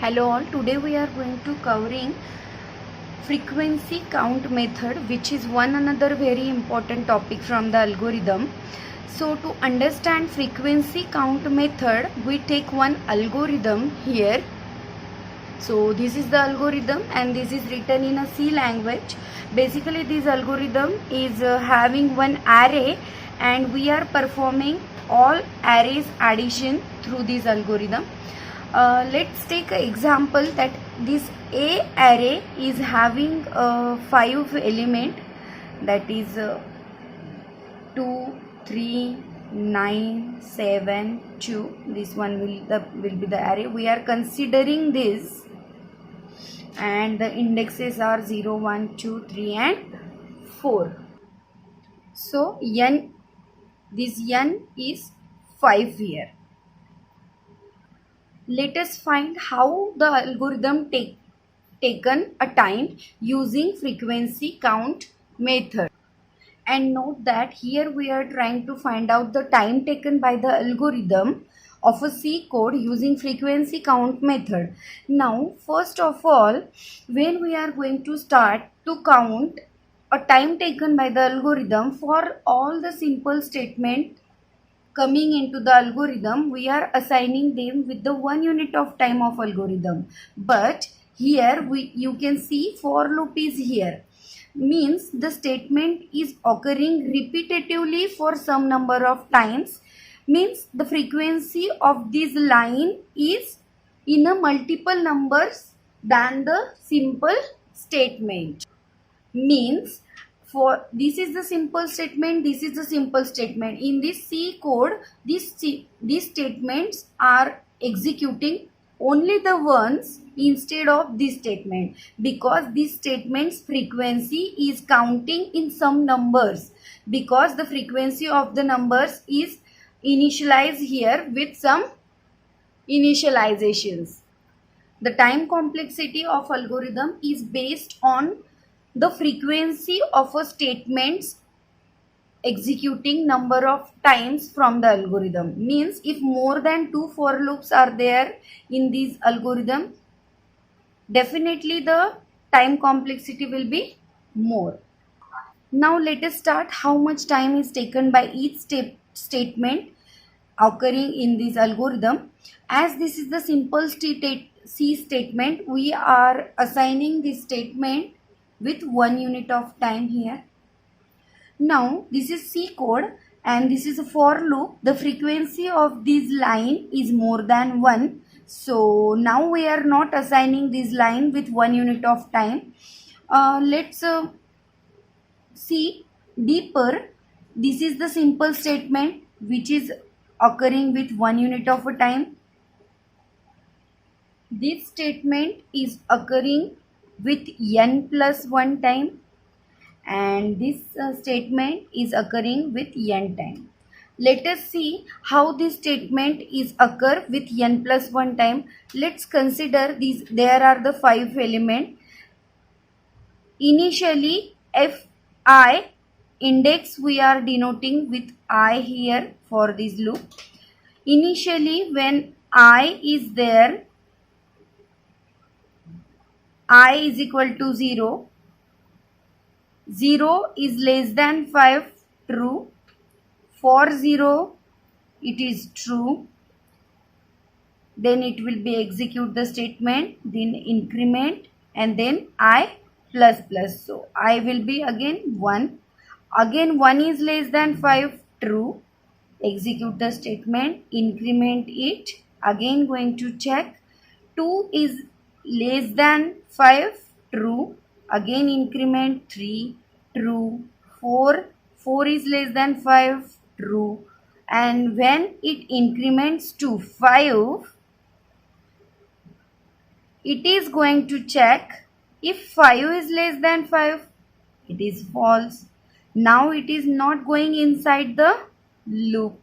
Hello all, today we are going to covering frequency count method, which is one another very important topic from the algorithm. So to understand frequency count method, we take one algorithm here. So this is the algorithm and this is written in a C language. Basically this algorithm is having one array and we are performing all arrays addition through this algorithm. Let's take an example that this A array is having 5 element, that is 2, 3, 9, 7, 2. This one will be the array. We are considering this and the indexes are 0, 1, 2, 3 and 4. So this n is 5 here. Let us find how the algorithm taken a time using frequency count method. And note that here we are trying to find out the time taken by the algorithm of a C code using frequency count method. Now, first of all, when we are going to start to count a time taken by the algorithm for all the simple statement coming into the algorithm, we are assigning them with the 1 unit of time of algorithm. But here you can see for loop is here, means the statement is occurring repetitively for some number of times, means the frequency of this line is in a multiple numbers than the simple statement. Means for this is the simple statement, this is the simple statement. In this C code, these statements are executing only the ones instead of this statement, because this statement's frequency is counting in some numbers, because the frequency of the numbers is initialized here with some initializations. The time complexity of algorithm is based on the frequency of a statement's executing number of times from the algorithm. Means if more than 2 for loops are there in this algorithm, definitely the time complexity will be more. Now let us start how much time is taken by each statement occurring in this algorithm. As this is the simple C statement, we are assigning this statement with 1 unit of time here. Now this is C code and this is a for loop. The frequency of this line is more than 1. So now we are not assigning this line with 1 unit of time. Let's see deeper. This is the simple statement which is occurring with 1 unit of a time. This statement is occurring with n plus 1 time and this statement is occurring with n time. Let us see how this statement is occur with n plus 1 time. Let's consider these. There are the 5 elements. Initially fi index we are denoting with I here for this loop. Initially when I is there, I is equal to 0. 0 is less than 5, true. For 0, it is true. Then it will be execute the statement, then increment and then I plus plus. So I will be again 1. Again 1 is less than 5, true. Execute the statement, increment it. Again going to check. 2 is less than 5, true. Again increment 3, true. 4 is less than 5, true. And when it increments to 5, it is going to check if 5 is less than 5, it is false. Now it is not going inside the loop.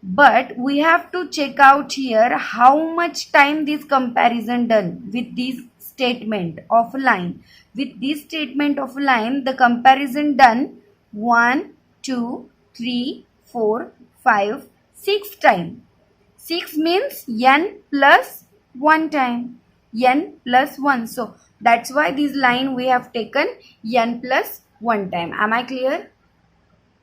But we have to check out here how much time this comparison done with this statement of line. With this statement of line, the comparison done 1, 2, 3, 4, 5, 6 time. 6 means n plus 1 time. n plus 1. So that's why this line we have taken n plus 1 time. Am I clear?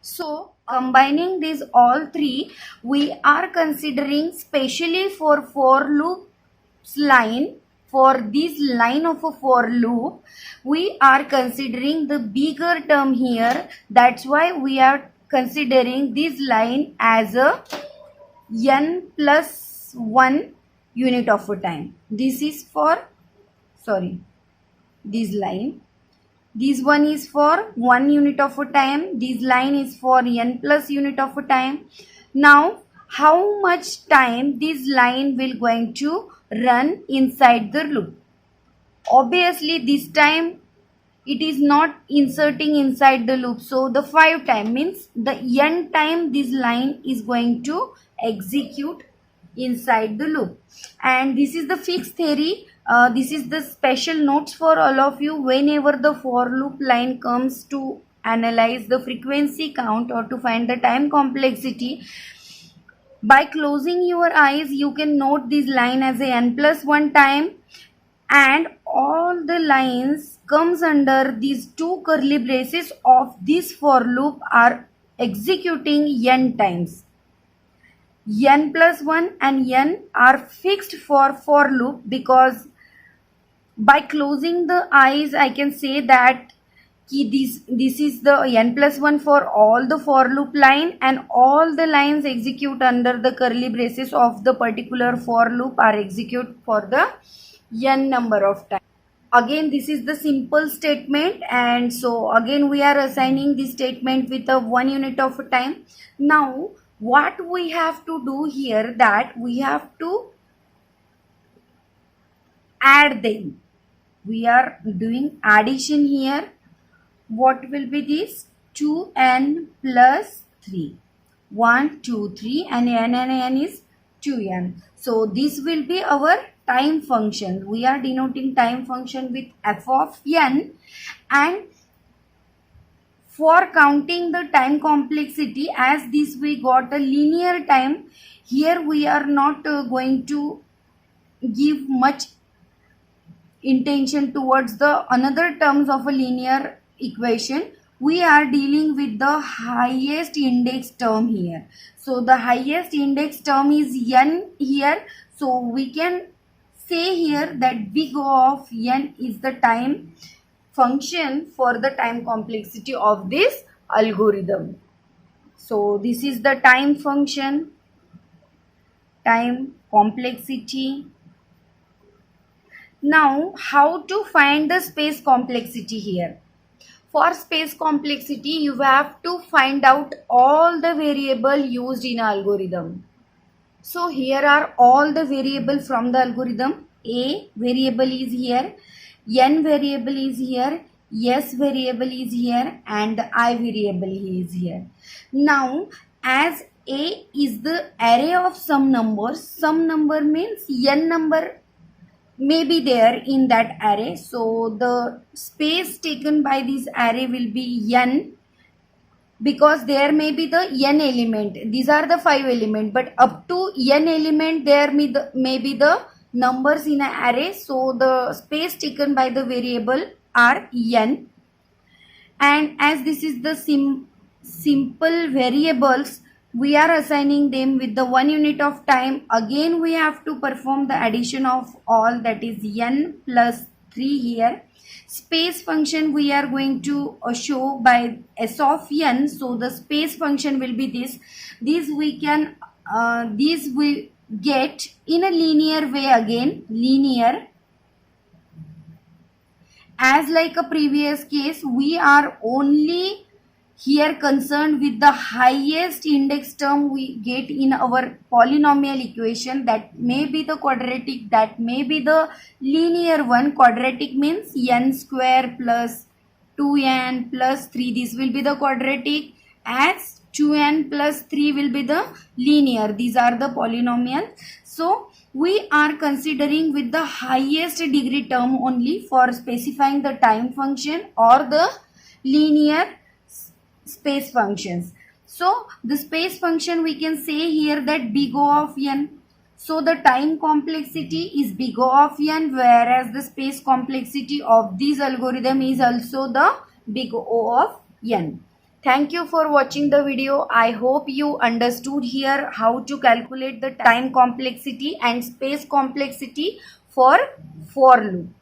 So combining these all three, we are considering specially for loops line, for this line of a for loop, we are considering the bigger term here. That's why we are considering this line as a n plus 1 unit of a time. This is for, sorry, this line. This one is for 1 unit of a time. This line is for n plus unit of a time. Now, how much time this line will going to run inside the loop? Obviously, this time it is not inserting inside the loop. So, the 5 time means the n time this line is going to execute inside the loop. And this is the fixed theory. This is the special notes for all of you. Whenever the for loop line comes to analyze the frequency count or to find the time complexity, by closing your eyes you can note this line as a n plus 1 time, and all the lines comes under these two curly braces of this for loop are executing n times. N plus 1 and n are fixed for loop, because by closing the eyes I can say that this is the n plus 1 for all the for loop line, and all the lines execute under the curly braces of the particular for loop are execute for the n number of time. Again, this is the simple statement, and so again we are assigning this statement with a 1 unit of time. Now what we have to do here, that we have to add them. We are doing addition here. What will be this? 2n plus 3. 1, 2, 3, and n is 2n. So this will be our time function. We are denoting time function with f of n, and for counting the time complexity, as this we got a linear time, here we are not going to give much intention towards the another terms of a linear equation. We are dealing with the highest index term here. So the highest index term is n here. So we can say here that big O of n is the time function for the time complexity of this algorithm. So this is the time function, time complexity. Now how to find the space complexity here? For space complexity, you have to find out all the variable used in algorithm. So here are all the variable from the algorithm. A variable is here, n variable is here, s variable is here, and I variable is here. Now as A is the array of some number means n number may be there in that array. So the space taken by this array will be n, because there may be the n element. These are the 5 element, but up to n element there may be the numbers in an array. So the space taken by the variable are n, and as this is the simple variables, we are assigning them with the 1 unit of time. Again we have to perform the addition of all, that is n plus 3 here. Space function we are going to show by s of n. So the space function will be this. These we get in a linear way, again linear. As like a previous case, we are only here concerned with the highest index term we get in our polynomial equation. That may be the quadratic, that may be the linear one. Quadratic means n square plus 2n plus 3. This will be the quadratic, as 2n plus 3 will be the linear. These are the polynomial. So we are considering with the highest degree term only for specifying the time function or the linear space functions. So the space function we can say here that big O of n. So the time complexity is big O of n, whereas the space complexity of this algorithm is also the big O of n. Thank you for watching the video. I hope you understood here how to calculate the time complexity and space complexity for loop.